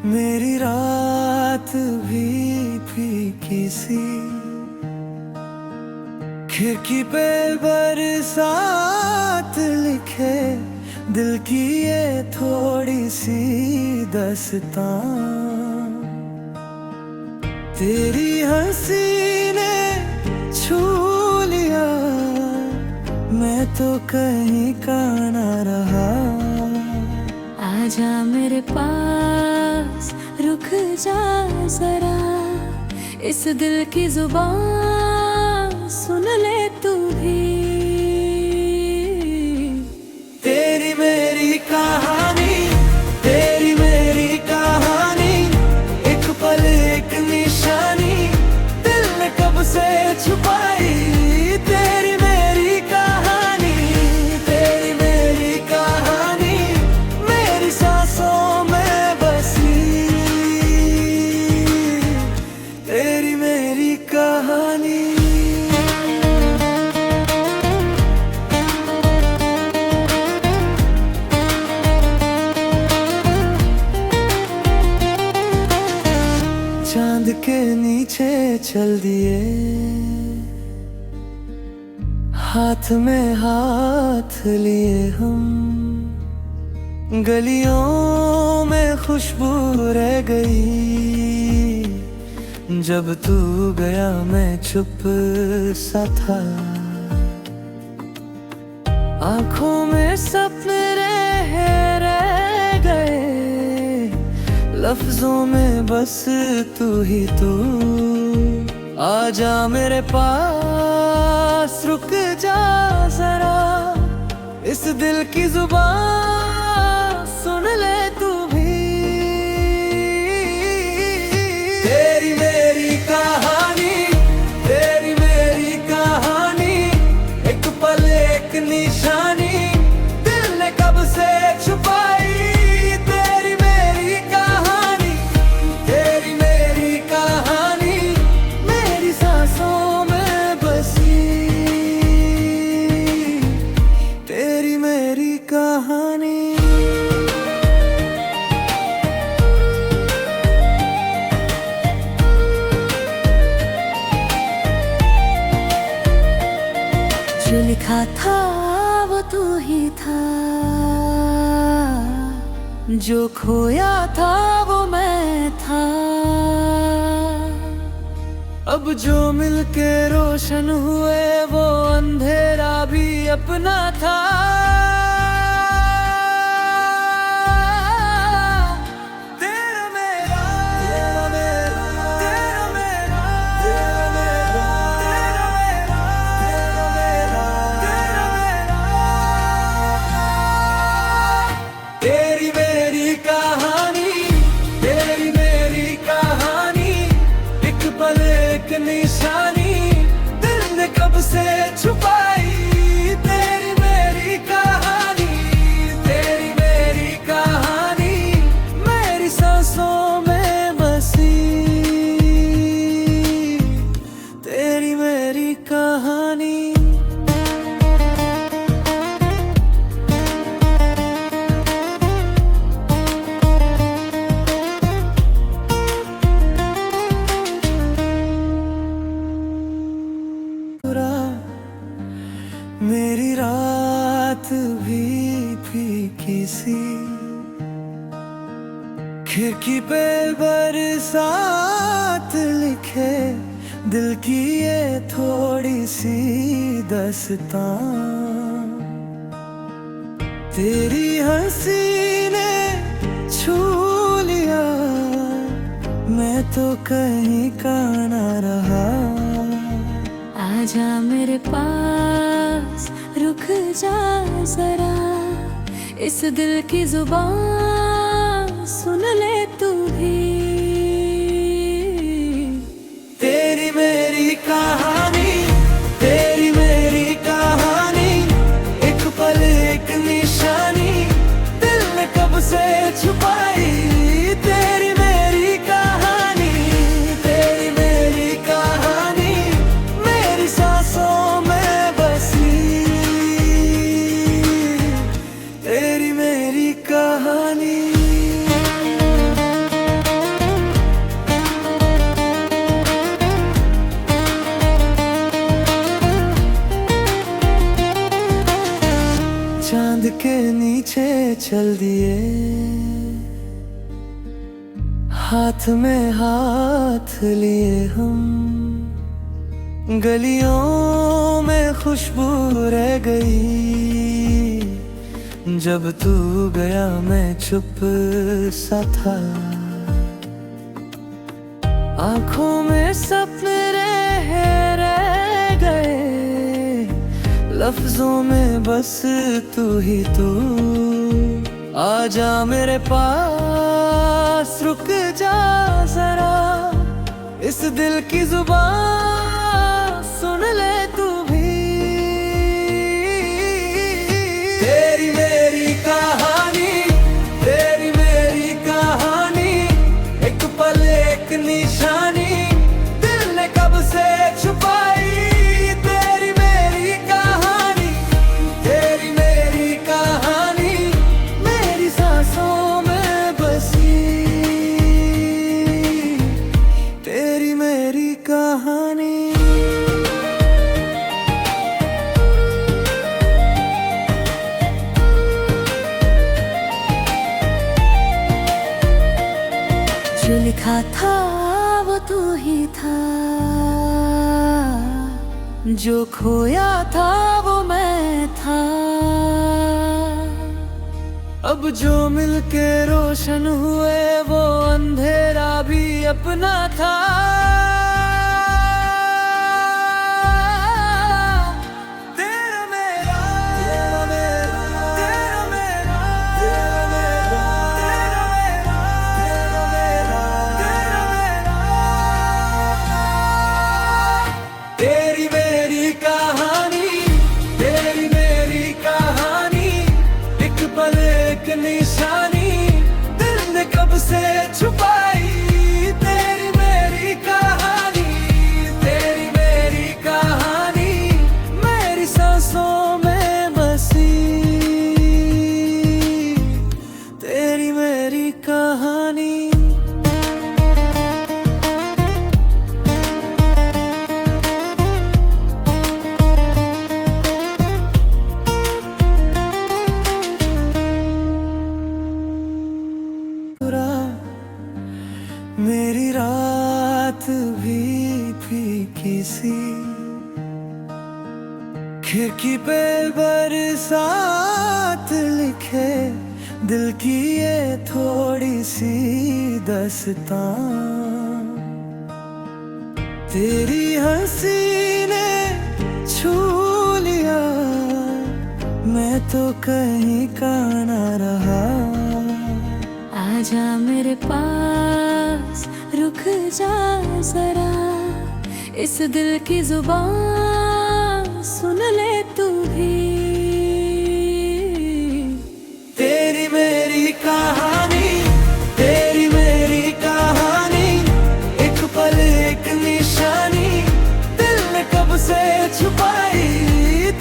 मेरी रात भी फीकी सी, खिड़की पे बरसात लिखे दिल की ये थोड़ी सी दास्तां। तेरी हंसी ने छू लिया, मैं तो कहीं का ना रहा। आजा मेरे पास, रुक जा जरा, इस दिल की जुबान सुन ले तू भी। तेरी मेरी कहानी, तेरी मेरी कहानी, एक पल एक निशानी, दिल ने कब से छुपाई। तेरी मेरी कहानी, तेरी मेरी कहानी, मेरी सांसों में बसी। तेरी मेरी कहानी। चांद के नीचे चल दिए, हाथ में हाथ लिए हम, गलियों में खुशबू रह गई। जब तू गया मैं चुप सा था, आंखों में सपने रह गए, लफ्जों में बस तू ही तू। आजा मेरे पास, रुक जा जरा, इस दिल की जुबान सुन ले तू भी। तेरी मेरी कहानी, तेरी मेरी कहानी, एक पल एक निशानी, दिल ने कब से छुपाई। जो लिखा था वो तू ही था, जो खोया था वो मैं था। अब जो मिलके रोशन हुए वो अंधेरा भी अपना था। तेरी मेरी कहानी, तेरी मेरी कहानी, एक पल एक निशानी, दिल ने कब से छुपाई। तेरी मेरी कहानी, तेरी मेरी कहानी, मेरी सांसों में बसी। तेरी मेरी कहानी। मेरी रात भी फीकी सी, खिड़की पे बरसात लिखे दिल की ये थोड़ी सी दास्तां। तेरी हंसी ने छू लिया, मैं तो कहीं का ना रहा। आजा मेरे पास, रुक जा जरा, इस दिल की जुबान सुन ले तू भी। तेरी मेरी कहानी, तेरी मेरी कहानी, एक पल एक निशानी, दिल ने कब से छुपाई। तेरी मेरी कहानी, तेरी मेरी कहानी, मेरी सांसों में बसी। तेरी मेरी कहानी। हाथ में हाथ लिए हम, गलियों में खुशबू रह गई। जब तू गया मैं चुप सा था, आंखों में सपने रह गए, लफ्जों में बस तू ही तू। आजा मेरे पास, रुक जा जरा, इस दिल की जुबान सुन ले तू भी। तेरी मेरी कहानी, तेरी मेरी कहानी, एक पल एक निशानी, दिल ने कब से छुपाई। तेरी मेरी कहानी, तेरी मेरी कहानी, मेरी सांसों में बसी। तेरी मेरी कहानी। जो लिखा था वो तू ही था, जो खोया था वो मैं था। अब जो मिलके रोशन हुए वो अंधेरा भी अपना था। तेरा मेरा, तेरा मेरा, तेरा मेरा, तेरा मेरा, तेरा मेरा, तेरा मेरा, तेरी मेरी कहानी, तेरी मेरी कहानी, एक पल एक निशानी, दिल ने कब से छुपाई। तेरी मेरी कहानी, तेरी मेरी कहानी, मेरी सांसों में बसी। तेरी मेरी कहानी। मेरी रात भी फीकी सी, खिड़की पे बरसात लिखे, दिल की ये थोड़ी सी दास्तां। तेरी हंसी ने छू लिया, मैं तो कहीं का ना रहा। आजा मेरे पास, रुक जा जरा, इस दिल की जुबान सुन ले तू भी। तेरी मेरी कहानी, तेरी मेरी कहानी, एक पल एक निशानी, दिल ने कब से छुपाई।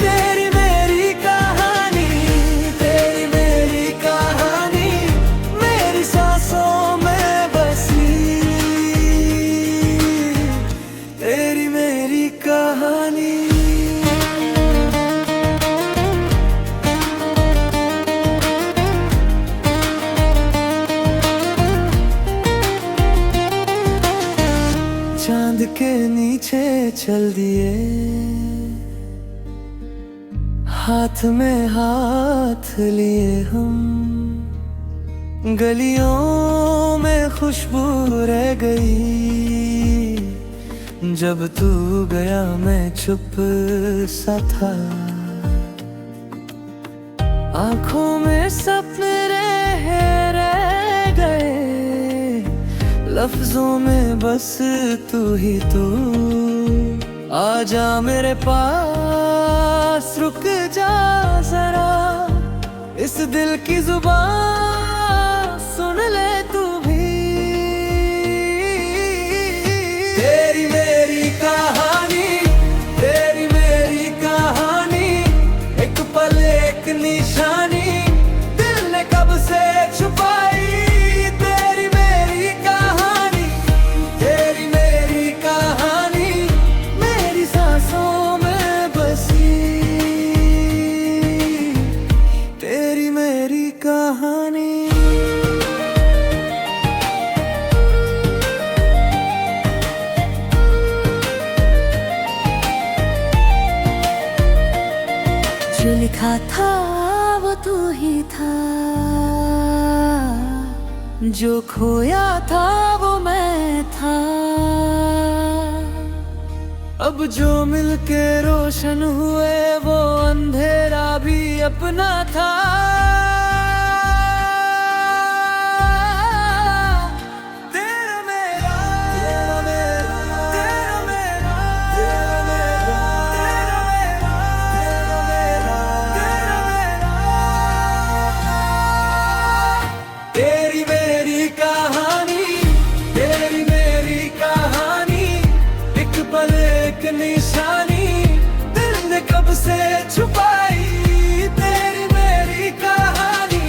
तेरी मेरी कहानी, तेरी मेरी कहानी, मेरी सांसों में बसी। तेरी मेरी कहानी। चांद के नीचे चल दिए, हाथ में हाथ लिए हम, गलियों में खुशबू रह गई। जब तू गया मैं चुप सा था, आंखों में सपने रह गए, लफ्जों में बस तू ही तू। आजा मेरे पास, रुक जा जरा, इस दिल की जुबान सुन ले तू भी। तेरी मेरी कहानी, तेरी मेरी कहानी, एक पल एक निशानी, दिल ने कब से छुपाई। तेरी मेरी कहानी, तेरी मेरी कहानी, मेरी सांसों में बसी। तेरी मेरी कहानी। जो खोया था वो मैं था। अब जो मिलके रोशन हुए वो अंधेरा भी अपना था। तेरा मेरा, तेरा मेरा, तेरा मेरा, तेरा मेरा, तेरा मेरा, तेरा मेरा, तेरी मेरी कहानी, तेरी मेरी कहानी, एक पल एक निशानी, दिल ने कब से छुपाई। तेरी मेरी कहानी,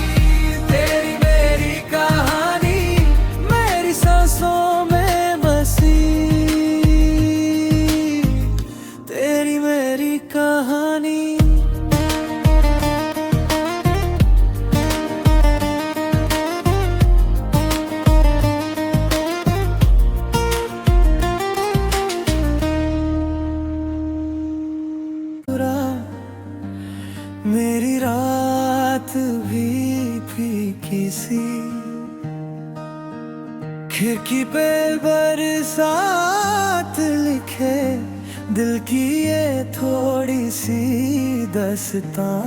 तेरी मेरी कहानी, मेरी सांसों में बसी। तेरी मेरी कहानी। मेरी रात भी फीकी सी, खिड़की पे बरसात लिखे दिल की ये थोड़ी सी दास्तां।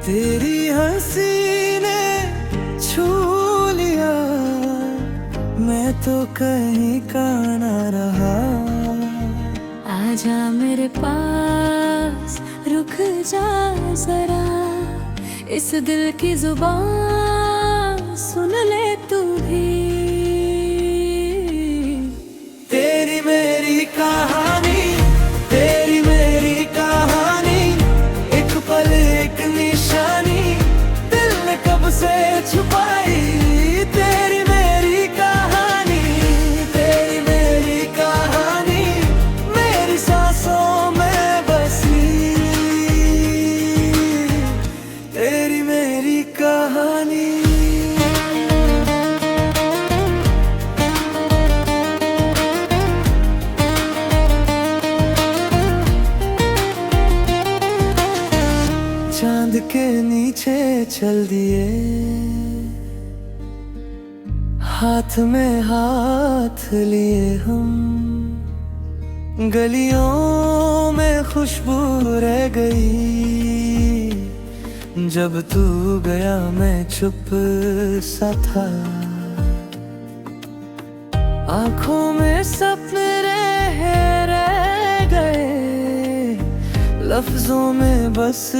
तेरी हंसी ने छू लिया, मैं तो कहीं का ना रहा। आजा मेरे पास, रुक जा जरा, इस दिल की जुबान सुन ले तू भी। तेरी मेरी कहानी, तेरी मेरी कहानी, एक पल एक निशानी, दिल ने कब से छुपाई। तेरी मेरी कहानी, तेरी मेरी कहानी, मेरी सांसों में बसी। तेरी मेरी कहानी। चांद के नीचे चल दिए, हाथ में हाथ लिए हम, गलियों में खुशबू रह गई। जब तू गया मैं चुप सा था, आंखों में सपने रह गए, लफ्जों में बस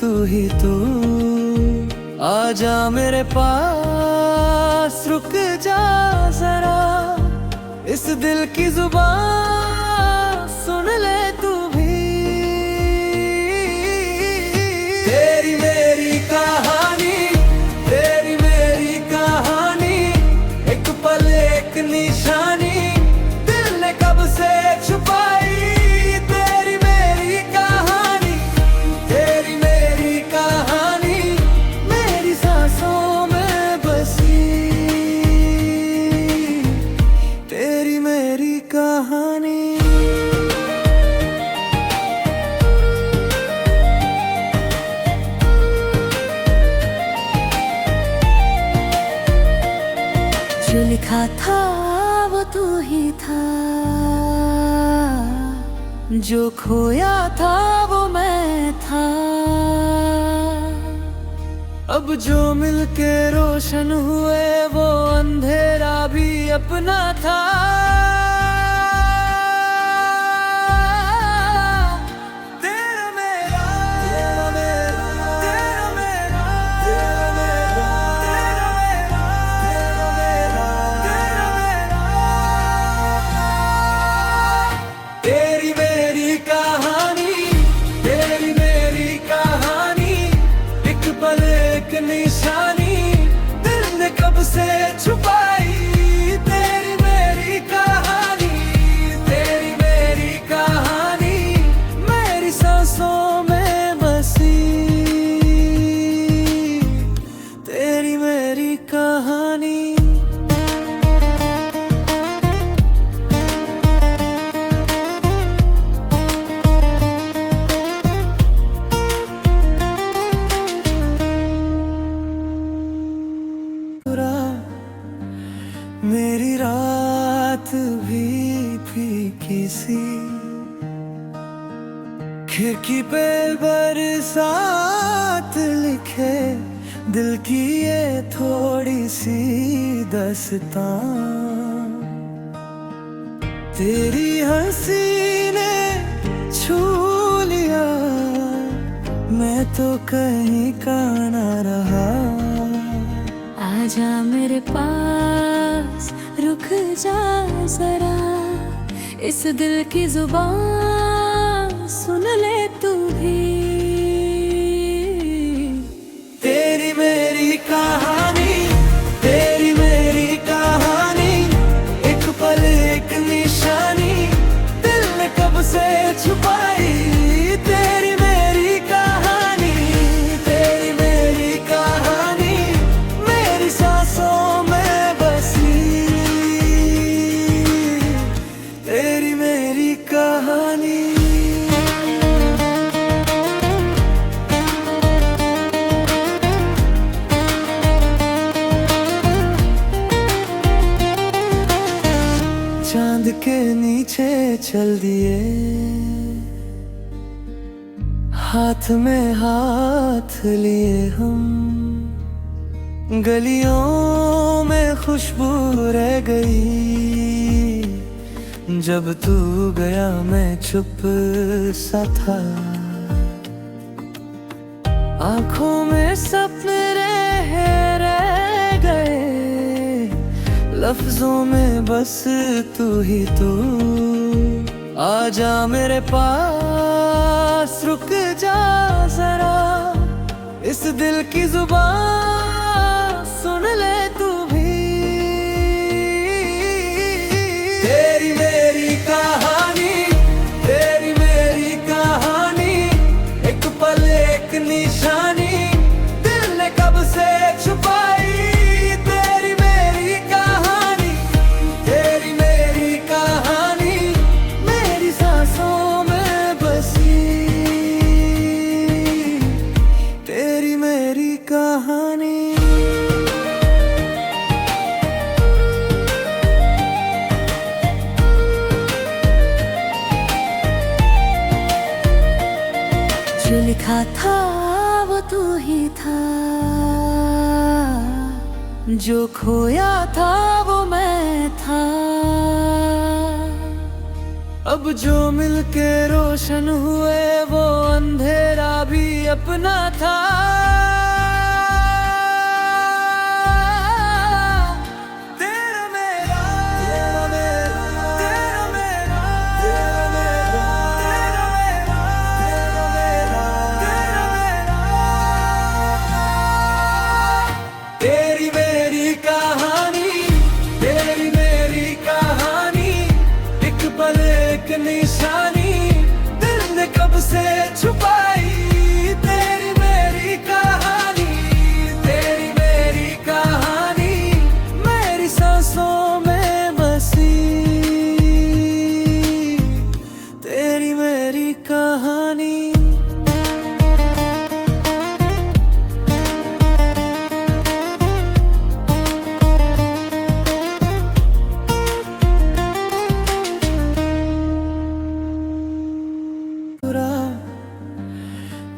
तू ही तू। आजा मेरे पास, रुक जा जरा, इस दिल की जुबान सुन ले तू भी। तेरी मेरी कहानी, तेरी मेरी कहानी, एक पल एक निशानी, दिल ने कब से छुपाई। तेरी मेरी कहानी, तेरी मेरी कहानी, मेरी सांसों में बसी। तेरी मेरी कहानी। जो लिखा था वो तू ही था, जो खोया था वो मैं था। अब जो मिलके रोशन हुए वो अंधेरा भी अपना था। तेरा मेरा, तेरा मेरा, तेरा मेरा, तेरा मेरा, तेरा मेरा, तेरा मेरा, तेरी मेरी कहानी, तेरी मेरी कहानी, एक पल एक निशानी, दिल ने कब से छुपाई। तेरी मेरी कहानी। रात भी फीकी सी, खिड़की पे बरसात लिखे दिल की ये थोड़ी सी दास्तां। तेरी हंसी ने छू लिया, मैं तो कहीं का ना रहा। आजा मेरे पास, रुक जा जरा, इस दिल की जुबान सुन ले तू भी। तेरी मेरी कहानी, तेरी मेरी कहानी, एक पल एक निशानी, दिल ने कब से छुपाई। तेरी मेरी कहानी, तेरी मेरी कहानी, मेरी सांसों में बसी। तेरी मेरी कहानी। चांद के नीचे चल दिए, हाथ में हाथ लिए हम, गलियों में खुशबू रह गई। जब तू गया मैं चुप सा था, आंखों में सपने रह गए, लफ्जों में बस तू ही तू। आजा मेरे पास, रुक जा जरा, इस दिल की जुबान सुन ले तू भी। तेरी मेरी कहानी, तेरी मेरी कहानी, एक पल एक निशानी, दिल ने कब से छुपाई। तेरी मेरी कहानी, तेरी मेरी कहानी, मेरी सांसों में बसी। तेरी मेरी कहानी। जो लिखा था वो तू ही था, जो खोया था वो मैं था। अब जो मिलके रोशन हुए वो अंधेरा भी अपना था। तेरा मेरा, तेरा मेरा, तेरा मेरा, तेरा मेरा, तेरा मेरा, तेरा मेरा, तेरी मेरी कहानी, तेरी मेरी कहानी, एक पल एक निशानी, दिल ने कब से छुपाई। तेरी मेरी कहानी, तेरी मेरी कहानी, मेरी सांसों में बसी। तेरी मेरी कहानी।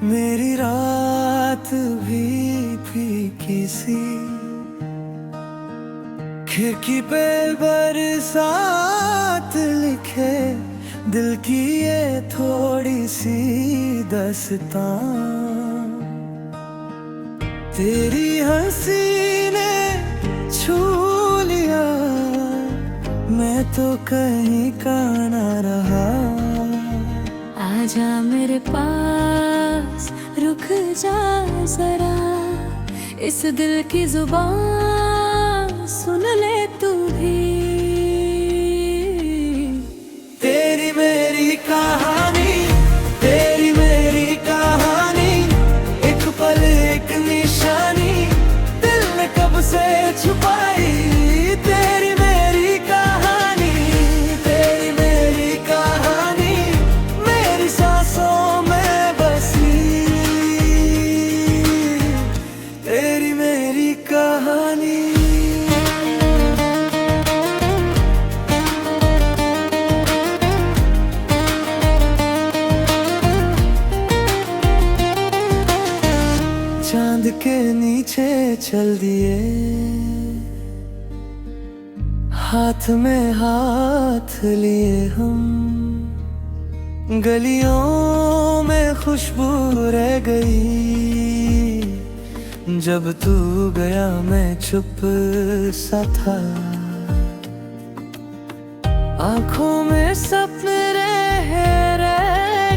मेरी रात भी फीकी सी, खिड़की पे बरसात लिखे दिल की ये थोड़ी सी दास्तां। तेरी हंसी ने छू लिया, मैं तो कहीं का ना रहा। आजा मेरे पास, रुक जा जरा, इस दिल की जुबान सुन ले तू भी। तेरी मेरी कहानी, तेरी मेरी कहानी, एक पल एक निशानी, दिल ने कब से छुपाई। तेरी मेरी कहानी, तेरी मेरी कहानी, मेरी सांसों में बसी। तेरी मेरी कहानी। चल दिए, हाथ में हाथ लिए हम, गलियों में खुशबू रह गई। जब तू गया मैं चुप सा था, आंखों में सपने रह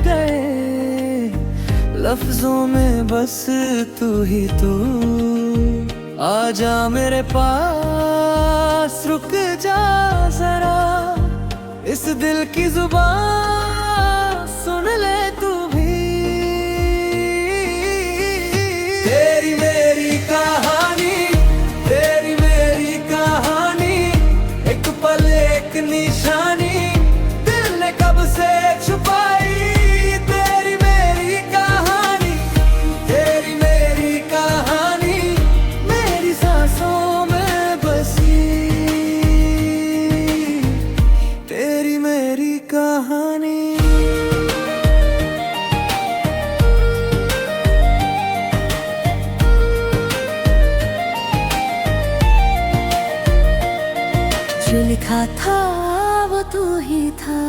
गए, लफ्जों में बस तू ही तू। आजा मेरे पास, रुक जा जरा, इस दिल की जुबान सुन ले तू भी। तेरी मेरी कहानी, तेरी मेरी कहानी, एक पल एक निशानी, दिल ने कब से छुपाई। तेरी मेरी कहानी, तेरी मेरी कहानी, मेरी सांसों में बसी। तेरी मेरी कहानी। जो लिखा था वो तू ही था,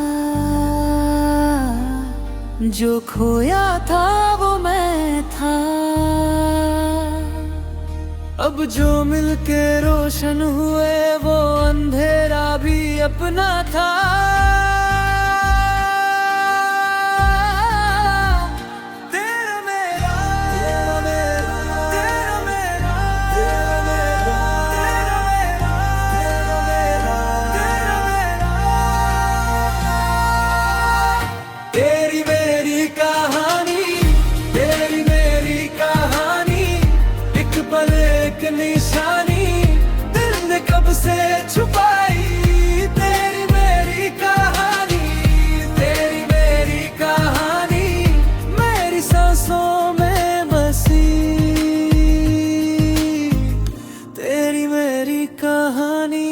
जो खोया था वो मैं था। अब जो मिलके रोशन हुए वो अंधेरा भी अपना था। तेरा मेरा, तेरा मेरा, तेरा मेरा, तेरा मेरा, तेरा मेरा, तेरा मेरा, तेरी मेरी कहानी, तेरी मेरी कहानी, एक पल एक निशानी, दिल ने कब से छुपाई। तेरी मेरी कहानी, तेरी मेरी कहानी, मेरी सांसों में बसी। तेरी मेरी कहानी।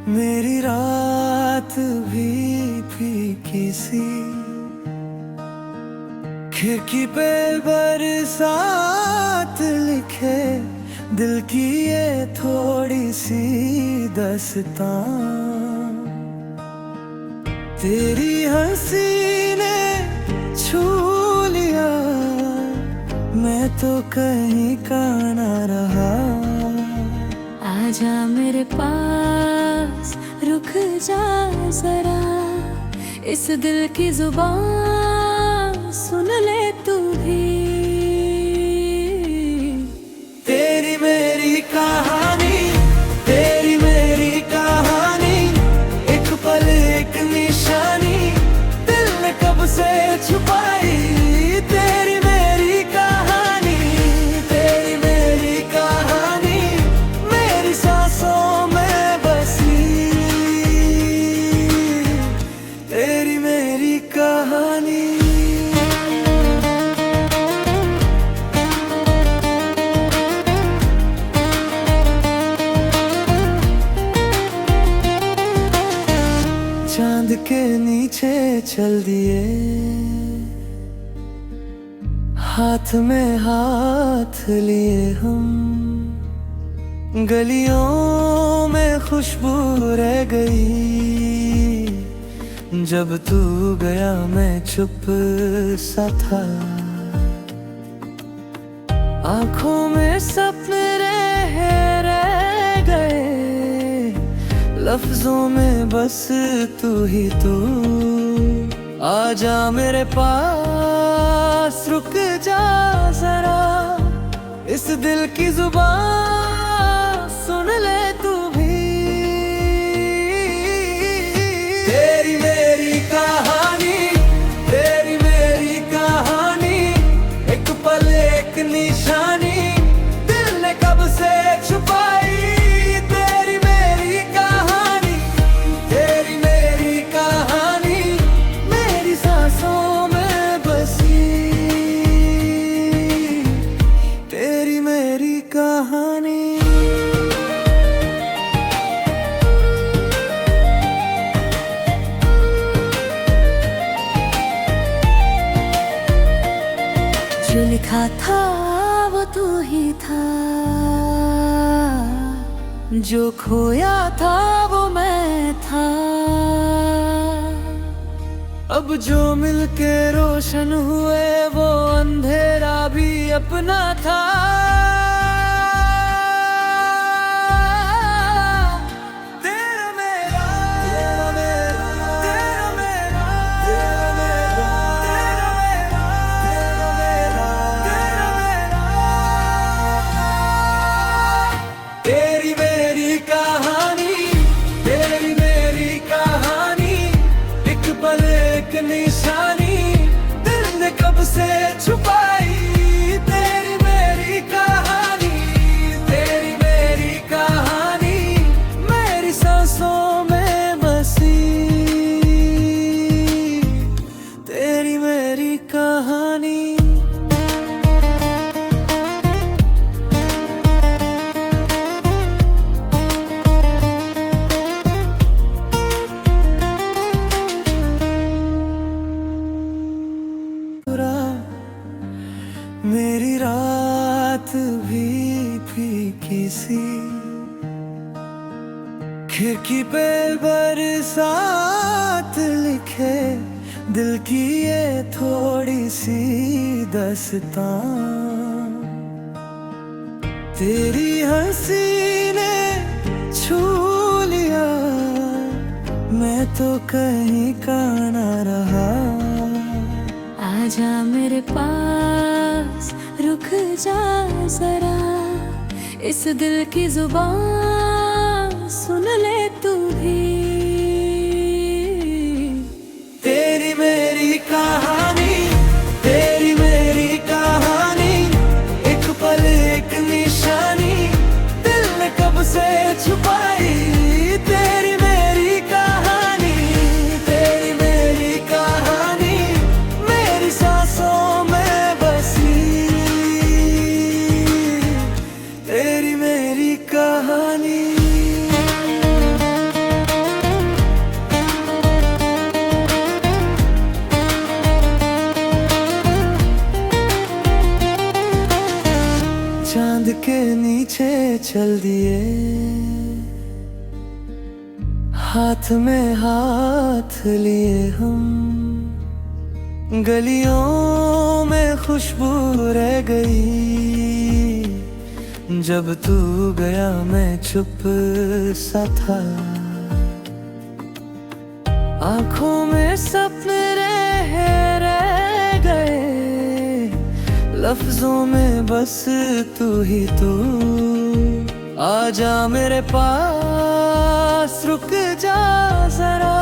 मेरी रात भी फीकी सी, खिड़की पे बरसात लिखे, दिल की ये थोड़ी सी दास्तां। तेरी हंसी ने छू लिया, मैं तो कहीं का ना रहा। आजा मेरे पास, रुक जा जरा, इस दिल की जुबान सुन ले तू भी। तेरी मेरी कहानी, तेरी मेरी कहानी, एक पल एक निशानी, दिल ने कब से छुपाई। तेरी मेरी कहानी, तेरी मेरी कहानी, मेरी सांसों में बसी। तेरी मेरी कहानी। चांद के नीचे चल दिए, हाथ में हाथ लिए हम, गलियों में खुशबू रह गई। जब तू गया मैं चुप सा था, आंखों में सपने रह गए, लफ्जों में बस तू ही तू। आजा मेरे पास, रुक जा जरा, इस दिल की जुबान सुन ले तू भी। तेरी मेरी कहानी, तेरी मेरी कहानी, एक पल एक निशानी, दिल ने कब से छुपाई। तेरी मेरी कहानी, तेरी मेरी कहानी, मेरी सांसों में बसी। तेरी मेरी कहानी। था वो तू ही था, जो खोया था वो मैं था। अब जो मिलके रोशन हुए वो अंधेरा भी अपना था। तेरा मेरा, तेरा मेरा, तेरा मेरा, तेरा मेरा, तेरा मेरा, तेरा मेरा, तेरी मेरी कहानी, तेरी मेरी कहानी, एक पल एक निशानी, दिल ने कब से छुपाई। तेरी मेरी कहानी, तेरी मेरी कहानी, मेरी सांसों में बसी। तेरी मेरी कहानी। मेरी रात भी फीकी सी, खिड़की पे बरसात लिखे दिल की ये थोड़ी सी दास्तां। तेरी हंसी ने छू लिया, मैं तो कहीं का ना रहा। आजा मेरे पास, रुक जा जरा, इस दिल की जुबान सुन ले तू भी। तेरी मेरी कहानी, तेरी मेरी कहानी, एक पल एक निशानी, दिल ने कब से छुपाई। तेरी मेरी कहानी, तेरी मेरी कहानी, मेरी सांसों में बसी। तेरी मेरी कहानी। चांद के नीचे चल दिए, हाथ में हाथ लिए हम, गलियों में खुशबू रह गई। जब तू गया मैं चुप सा था, आंखों में सपने रह गए, लफ्जों में बस तू ही तू। आजा मेरे पास, रुक जा जरा,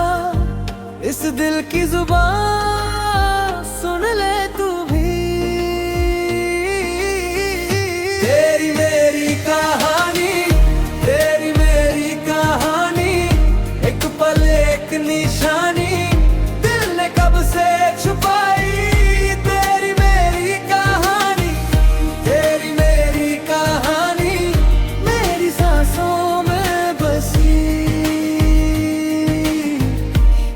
इस दिल की जुबान सुन ले तू भी। तेरी मेरी कहानी, तेरी मेरी कहानी, एक पल एक निशानी, दिल ने कब से छुपाई। तेरी मेरी कहानी, तेरी मेरी कहानी, मेरी सांसों में बसी।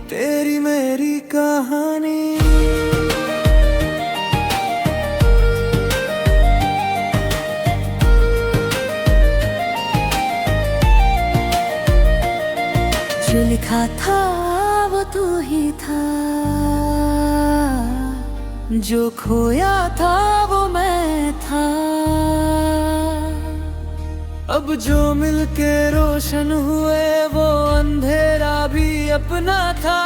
तेरी मेरी कहानी। जो लिखा था वो तू ही था, जो खोया था वो मैं था। अब जो मिलके रोशन हुए वो अंधेरा भी अपना था।